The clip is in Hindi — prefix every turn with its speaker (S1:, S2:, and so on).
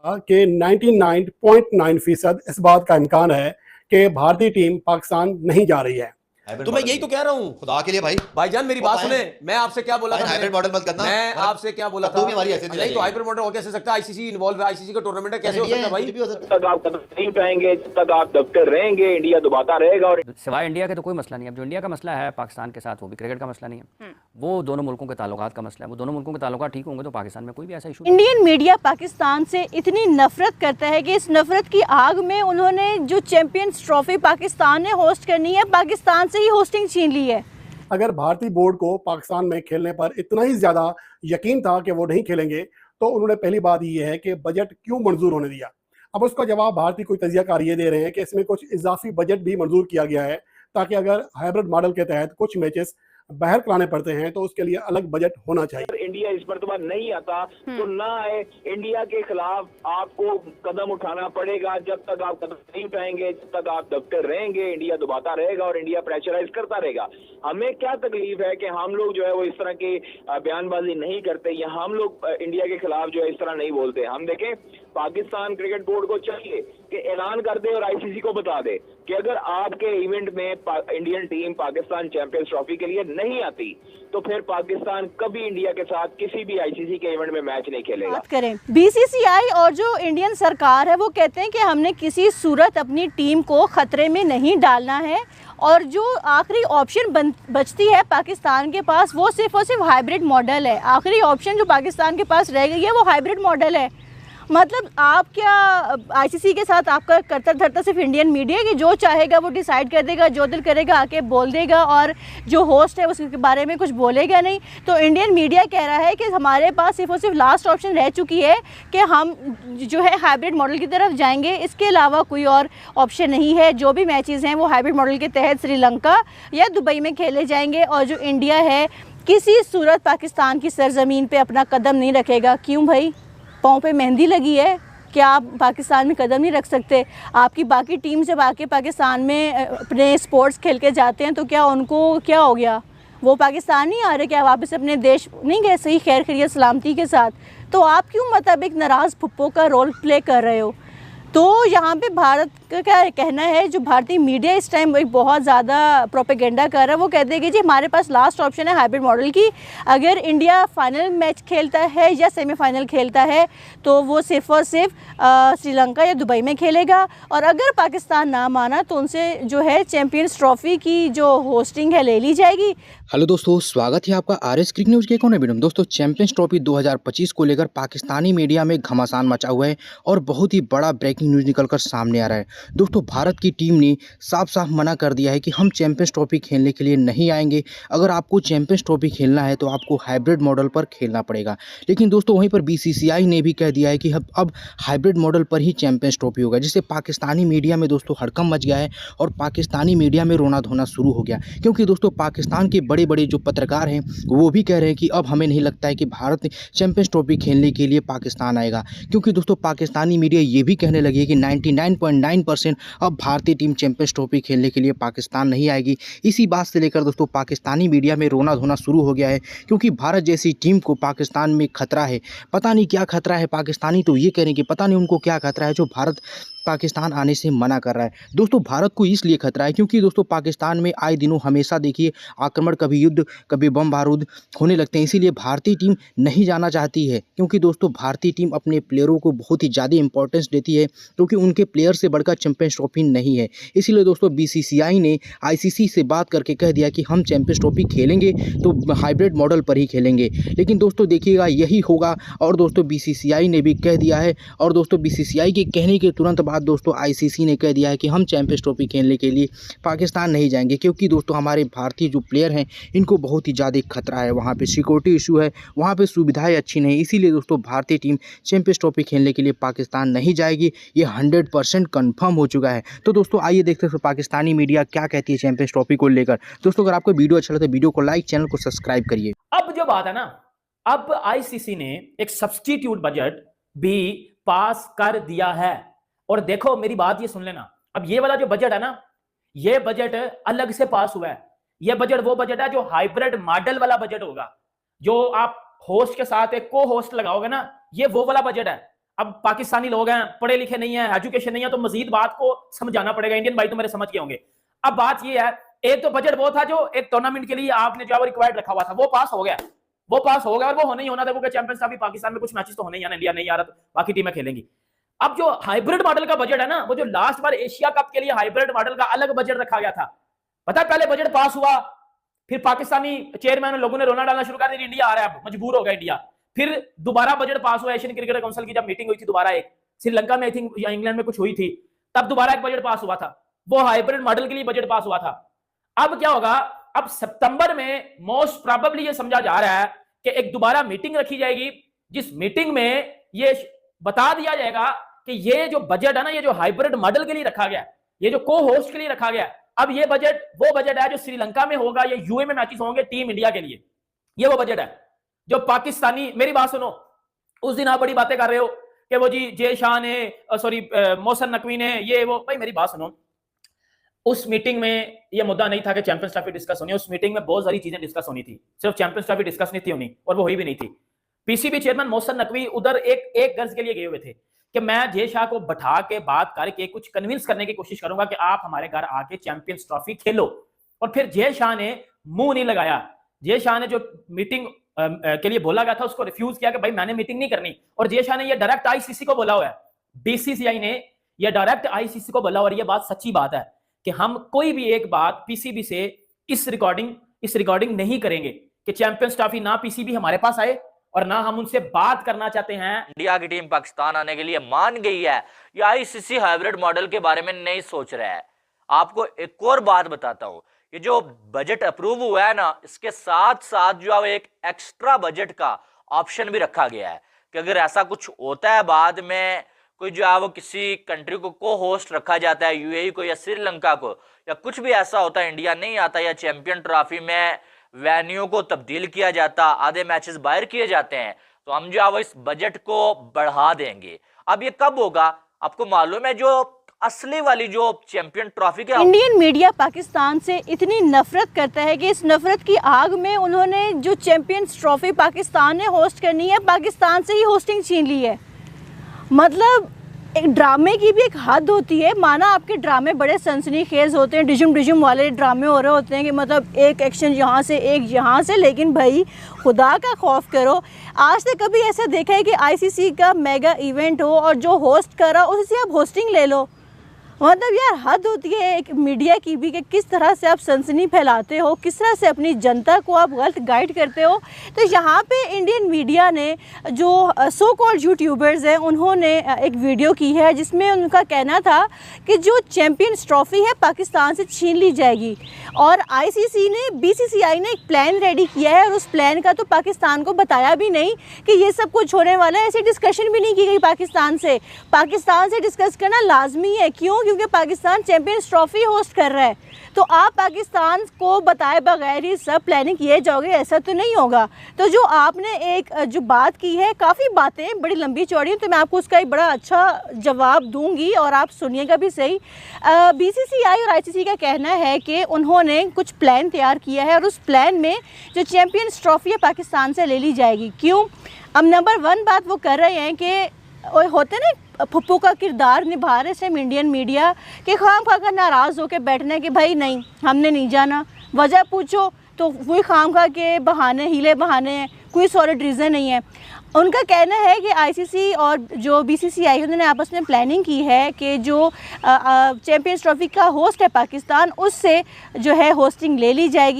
S1: कि 99.9% इस बात का इम्कान है कि भारतीय टीम पाकिस्तान नहीं जा रही है।
S2: तो मैं यही तो कह रहा हूं,
S3: खुदा के लिए
S2: भाईजान मेरी बात सुने। मैं आपसे क्या बोला था,
S3: हाइब्रिड मॉडल मत करना।
S2: मैं आपसे क्या बोला था, नहीं तो हाइब्रिड मॉडल हो कैसे सकता है? आईसीसी इन्वॉल्व है, आईसीसी का टूर्नामेंट है, कैसे हो सकता है भाई?
S4: जब तक आप कदम नहीं उठाएंगे, जब तक आप दबते रहेंगे, इंडिया दबाता रहेगा। और
S5: सिवाय इंडिया के तो कोई मसला नहीं है। अब जो इंडिया का मसला है पाकिस्तान के साथ, वो भी क्रिकेट का मसला नहीं है, वो दोनों मुल्कों के ताल्लुकात का मसला है। वो दोनों मुल्कों के ताल्लुकात ठीक होंगे तो पाकिस्तान में कोई भी ऐसा इशू नहीं।
S6: इंडियन मीडिया पाकिस्तान से इतनी नफरत करता है कि इस नफरत की आग में उन्होंने जो चैंपियंस ट्रॉफी पाकिस्तान ने होस्ट करनी है, पाकिस्तान से ही होस्टिंग छीन ली है।
S1: अगर भारतीय बोर्ड को पाकिस्तान में खेलने पर इतना ही ज्यादा यकीन था कि वो नहीं खेलेंगे, तो उन्होंने पहली बात ये है कि बजट क्यों मंजूर होने दिया। अब उसका जवाब भारतीय कोई तजियाकार ये दे रहे हैं कि इसमें कुछ इजाफी बजट भी मंजूर किया गया है, ताकि अगर हाइब्रिड मॉडल के तहत कुछ मैचेस बाहर कराने पड़ते हैं तो उसके लिए अलग बजट होना चाहिए।
S4: इंडिया इस मरतबा नहीं आता तो ना आए। इंडिया के खिलाफ आपको कदम उठाना पड़ेगा। जब तक आप कदम नहीं उठाएंगे, जब तक आप दबते रहेंगे, इंडिया दबाता रहेगा और इंडिया प्रेशराइज करता रहेगा। हमें क्या तकलीफ है कि हम लोग जो है वो इस तरह की बयानबाजी नहीं करते, या हम लोग इंडिया के खिलाफ जो है इस तरह नहीं बोलते। हम देखें, पाकिस्तान क्रिकेट बोर्ड को चाहिए कि ऐलान कर दे और आईसीसी को बता दे कि अगर आपके इवेंट में Indian team Pakistan champions trophy के लिए नहीं आती तो फिर पाकिस्तान कभी इंडिया के साथ किसी भी आईसीसी के इवेंट में मैच नहीं खेलेगा।
S6: बात करें बीसीसीआई और जो इंडियन सरकार है, वो कहते हैं कि हमने किसी सूरत अपनी टीम को खतरे में नहीं डालना है, और जो आखिरी ऑप्शन बचती है पाकिस्तान के पास वो सिर्फ और सिर्फ हाइब्रिड मॉडल है। आखिरी ऑप्शन जो पाकिस्तान के पास रह गई है वो हाइब्रिड मॉडल है। मतलब आप क्या आईसीसी के साथ आपका करता धरता सिर्फ इंडियन मीडिया की, जो चाहेगा वो डिसाइड कर देगा, जो दिल करेगा आके बोल देगा, और जो होस्ट है उसके बारे में कुछ बोलेगा नहीं। तो इंडियन मीडिया कह रहा है कि हमारे पास सिर्फ और सिर्फ लास्ट ऑप्शन रह चुकी है कि हम जो है हाइब्रिड मॉडल की तरफ जाएंगे, इसके अलावा कोई और ऑप्शन नहीं है। जो भी मैचेज़ हैं वो हाइब्रिड मॉडल के तहत श्रीलंका या दुबई में खेले जाएंगे, और जो इंडिया है किसी सूरत पाकिस्तान की सरजमीन पर अपना कदम नहीं रखेगा। क्यों भाई, पाँव पे मेहंदी लगी है? क्या आप पाकिस्तान में कदम नहीं रख सकते? आपकी बाकी टीम जब आके पाकिस्तान में अपने स्पोर्ट्स खेल के जाते हैं तो क्या उनको क्या हो गया? वो पाकिस्तान नहीं आ रहे? क्या वापस अपने देश नहीं गए सही खैर खैरियत सलामती के साथ? तो आप क्यों मतलब एक नाराज़ फुप्पो का रोल प्ले कर रहे हो? तो यहाँ पे भारत का क्या कहना है, जो भारतीय मीडिया इस टाइम एक बहुत ज़्यादा प्रोपेगेंडा कर रहा है, वो कहते हैं कि जी हमारे पास लास्ट ऑप्शन है हाइब्रिड मॉडल की। अगर इंडिया फाइनल मैच खेलता है या सेमीफाइनल खेलता है तो वो सिर्फ और सिर्फ श्रीलंका या दुबई में खेलेगा, और अगर पाकिस्तान ना माना तो उनसे जो है चैम्पियंस ट्रॉफी की जो होस्टिंग है ले ली जाएगी।
S7: हेलो दोस्तों, स्वागत है आपका आरएस क्रिक न्यूज़ के एक और वीडियो में। दोस्तों, चैंपियंस ट्रॉफी 2025 को लेकर पाकिस्तानी मीडिया में घमासान मचा हुआ है और बहुत ही बड़ा ब्रेकिंग न्यूज़ निकलकर सामने आ रहा है। दोस्तों, भारत की टीम ने साफ साफ मना कर दिया है कि हम चैंपियंस ट्रॉफी खेलने के लिए नहीं आएंगे। अगर आपको चैंपियंस ट्रॉफी खेलना है तो आपको हाइब्रिड मॉडल पर खेलना पड़ेगा। लेकिन दोस्तों, वहीं पर बीसीसीआई ने भी कह दिया है कि अब हाइब्रिड मॉडल पर ही चैंपियंस ट्रॉफी होगा, जिससे पाकिस्तानी मीडिया में दोस्तों हड़कंप मच गया है और पाकिस्तानी मीडिया में रोना धोना शुरू हो गया। क्योंकि दोस्तों, पाकिस्तान के बड़े बड़े जो पत्रकार हैं वो भी कह रहे हैं कि अब हमें नहीं लगता है कि भारत चैंपियंस ट्रॉफी खेलने के लिए पाकिस्तान आएगा। क्योंकि दोस्तों, पाकिस्तानी मीडिया ये भी कहने लगी है कि 99.9% अब भारतीय टीम चैंपियंस ट्रॉफी खेलने के लिए पाकिस्तान नहीं आएगी। इसी बात से लेकर दोस्तों पाकिस्तानी मीडिया में रोना धोना शुरू हो गया है, क्योंकि भारत जैसी टीम को पाकिस्तान में खतरा है। पता नहीं क्या खतरा है। पाकिस्तानी तो ये कह रहे हैं कि पता नहीं उनको क्या खतरा है जो भारत पाकिस्तान आने से मना कर रहा है। दोस्तों, भारत को इसलिए खतरा है क्योंकि दोस्तों पाकिस्तान में आए दिनों हमेशा देखिए आक्रमण, कभी युद्ध, कभी बम बारूद होने लगते हैं। इसीलिए भारतीय टीम नहीं जाना चाहती है, क्योंकि दोस्तों भारतीय टीम अपने प्लेयरों को बहुत ही ज़्यादा इंपॉर्टेंस देती है, क्योंकि उनके प्लेयर से बढ़कर चैंपियंस ट्रॉफी नहीं है। इसीलिए दोस्तों बीसीसीआई ने आईसीसी से बात करके कह दिया कि हम चैंपियंस ट्रॉफी खेलेंगे तो हाइब्रिड मॉडल पर ही खेलेंगे। लेकिन दोस्तों देखिएगा यही होगा, और दोस्तों बीसीसीआई ने भी कह दिया है, और दोस्तों बीसीसीआई के कहने के तुरंत बाद दोस्तों आईसीसी ने कह दिया है कि हम चैंपियंस ट्रॉफी खेलने के लिए पाकिस्तान नहीं जाएंगे, क्योंकि दोस्तों हमारे भारतीय जो प्लेयर हैं इनको बहुत ही ज़्यादा खतरा है। वहाँ पे सिक्योरिटी इशू है, वहाँ पे सुविधाएं अच्छी नहीं, इसीलिए दोस्तों भारतीय टीम चैंपियंस ट्रॉफी खेलने के लिए पाकिस्तान नहीं जाएगी। ये 100% कन्फर्म हो चुका है। तो दोस्तों आइए देखते हैं पाकिस्तानी मीडिया क्या कहती है चैंपियंस ट्रॉफी को लेकर। दोस्तों, अगर आपको वीडियो अच्छा लगे तो वीडियो को लाइक, चैनल को सब्सक्राइब करिए।
S8: अब जो बात है ना, अब आईसीसी ने एक सब्स्टिट्यूट बजट भी पास कर दिया है। और देखो मेरी बात ये सुन लेना, अब ये वाला जो बजट है ना, ये बजट अलग से पास हुआ है। ये बजट वो बजट है जो हाइब्रिड मॉडल वाला बजट होगा, जो आप होस्ट के साथ एक को होस्ट लगाओगे ना, ये वो वाला बजट है। अब पाकिस्तानी लोग हैं, पढ़े लिखे नहीं है, एजुकेशन नहीं है, तो मजीद बात को समझाना पड़ेगा। इंडियन भाई तो मेरे समझ के होंगे। अब बात ये है, एक तो बजट वो था जो एक टूर्नामेंट के लिए आपने जो है वो रिक्वायर्ड रखा हुआ था, वो पास हो गया, वो पास हो गया और वो होना ही होना था, क्योंकि चैंपियंस ट्रॉफी पाकिस्तान में कुछ मैचेस तो होने ही, इंडिया नहीं आ रहा तो बाकी टीमें खेलेंगी। अब जो हाइब्रिड मॉडल का बजट है ना, वो जो लास्ट बार एशिया कप के लिए हाइब्रिड मॉडल का अलग बजट रखा गया था, पता है पहले बजट पास हुआ, फिर पाकिस्तानी चेयरमैन लोगों ने रोना डालना शुरू कर दिया, इंडिया आ रहा है, अब मजबूर हो गया इंडिया। फिर दोबारा बजट पास हुआ, एशियन क्रिकेट काउंसिल की जब मीटिंग हुई थी दोबारा, एक श्रीलंका में आई थिंक या इंग्लैंड में कुछ हुई थी, तब दोबारा एक बजट पास हुआ था, वो हाइब्रिड मॉडल के लिए बजट पास हुआ था। अब क्या होगा, अब सितंबर में मोस्ट प्रोबेबली ये समझा जा रहा है कि एक दोबारा मीटिंग रखी जाएगी, जिस मीटिंग में ये बता दिया जाएगा कि ये जो बजट है ना, ये जो हाइब्रिड मॉडल के लिए रखा गया, ये जो को होस्ट के लिए रखा गया, अब ये बजट वो बजट है जो श्रीलंका में होगा या यूए में मैचेस होंगे टीम इंडिया के लिए, ये वो बजट है जो पाकिस्तानी। मेरी बात सुनो, उस दिन आप बड़ी बातें कर रहे हो कि वो जी जय शाह ने, सॉरी मोहसिन नकवी ने, ये वो, भाई मेरी बात सुनो, उस मीटिंग में ये मुद्दा नहीं था कि चैंपियंस ट्रॉफी डिस्कस होनी, उस मीटिंग में बहुत सारी चीजें डिस्कस होनी थी, सिर्फ चैंपियंस ट्रॉफी डिस्कस नहीं थी होनी, और वो हुई भी नहीं थी। पीसीबी चेयरमैन मोहसिन नकवी उधर एक गर्ज के लिए गए हुए थे कि मैं जय शाह को बैठा के बात करके कुछ कन्विंस करने की कोशिश करूंगा कि आप हमारे घर आके चैंपियंस ट्रॉफी खेलो, और फिर जय शाह ने मुंह नहीं लगाया। जय शाह ने जो मीटिंग के लिए बोला गया था उसको रिफ्यूज किया कि भाई मैंने मीटिंग नहीं करनी, और जय शाह ने ये डायरेक्ट आईसीसी को बोला हुआ है, बीसीसीआई ने ये डायरेक्ट आईसीसी को बोला, और ये बात सच्ची बात है कि हम कोई भी एक बात पीसीबी से इस रिकॉर्डिंग नहीं करेंगे कि चैंपियंस ट्रॉफी ना पीसीबी हमारे पास आए और ना हम उनसे बात करना चाहते हैं।
S3: इंडिया की टीम पाकिस्तान आने के लिए मान गई है, या आईसीसी हाइब्रिड मॉडल के बारे में नहीं सोच रहा है। आपको एक और बात बताता हूं, ये जो बजट अप्रूव हुआ है ना, इसके साथ साथ जो है एक एक्स्ट्रा बजट का ऑप्शन भी रखा गया है कि अगर ऐसा कुछ होता है बाद में, कोई जो है वो किसी कंट्री को होस्ट रखा जाता है, यूएई को या श्रीलंका को, या कुछ भी ऐसा होता है, इंडिया नहीं आता, या चैंपियन ट्रॉफी में वेन्यू को तब्दील किया जाता, आधे मैचेस बाहर किए जाते हैं, तो हम जो है वो इस बजट को बढ़ा देंगे। अब ये कब होगा आपको मालूम है, जो असली वाली जो चैंपियन ट्रॉफी के
S6: इंडियन मीडिया पाकिस्तान से इतनी नफरत करता है कि इस नफरत की आग में उन्होंने जो चैंपियंस ट्रॉफी पाकिस्तान ने होस्ट करनी है, पाकिस्तान से ही होस्टिंग छीन ली है। मतलब एक ड्रामे की भी एक हद होती है। माना आपके ड्रामे बड़े सनसनीखेज होते हैं, डिजुम वाले ड्रामे हो रहे होते हैं कि मतलब एक एक्शन यहाँ से एक यहाँ से, लेकिन भाई खुदा का खौफ करो, आज तक कभी ऐसा देखा है कि आईसीसी का मेगा इवेंट हो और जो होस्ट कर रहा हो उससे आप होस्टिंग ले लो? मतलब यार हद होती है एक मीडिया की भी कि किस तरह से आप सनसनी फैलाते हो, किस तरह से अपनी जनता को आप गलत गाइड करते हो। तो यहाँ पे इंडियन मीडिया ने जो सो कॉल्ड यूट्यूबर्स हैं उन्होंने एक वीडियो की है जिसमें उनका कहना था कि जो चैंपियंस ट्रॉफ़ी है पाकिस्तान से छीन ली जाएगी, और आईसीसी ने, बीसीसीआई ने एक प्लान रेडी किया है और उस प्लान का तो पाकिस्तान को बताया भी नहीं कि ये सब कुछ होने वाला है। ऐसी डिस्कशन भी नहीं की गई पाकिस्तान से। पाकिस्तान से डिस्कस करना लाजमी है, क्यों? क्योंकि पाकिस्तान चैंपियंस ट्रॉफी होस्ट कर रहा है। तो आप पाकिस्तान को बताए बगैर ही सब प्लानिंग किए जाओगे, ऐसा तो नहीं होगा। तो जो आपने एक जो बात की है, काफ़ी बातें बड़ी लंबी चौड़ी, तो मैं आपको उसका एक बड़ा अच्छा जवाब दूंगी और आप सुनिएगा भी सही। बीसीसीआई और आईसीसी का कहना है कि उन्होंने कुछ प्लान तैयार किया है और उस प्लान में जो चैंपियंस ट्रॉफी है पाकिस्तान से ले ली जाएगी। क्यों? अब नंबर 1 बात वो कर रहे हैं कि होते ना फुप्पू का किरदार निभा रहे सेम इंडियन मीडिया के खाम खा कर नाराज़ होकर बैठने कि भाई नहीं हमने नहीं जाना, वजह पूछो तो वही खाम खा के बहाने, हीले बहाने हैं, कोई सॉलिड रीज़न नहीं है। उनका कहना है कि आईसीसी और जो बीसीसीआई उन्होंने आपस में प्लानिंग की है कि जो चैंपियंस ट्रॉफी का होस्ट है पाकिस्तान, उससे जो है होस्टिंग ले ली जाएगी।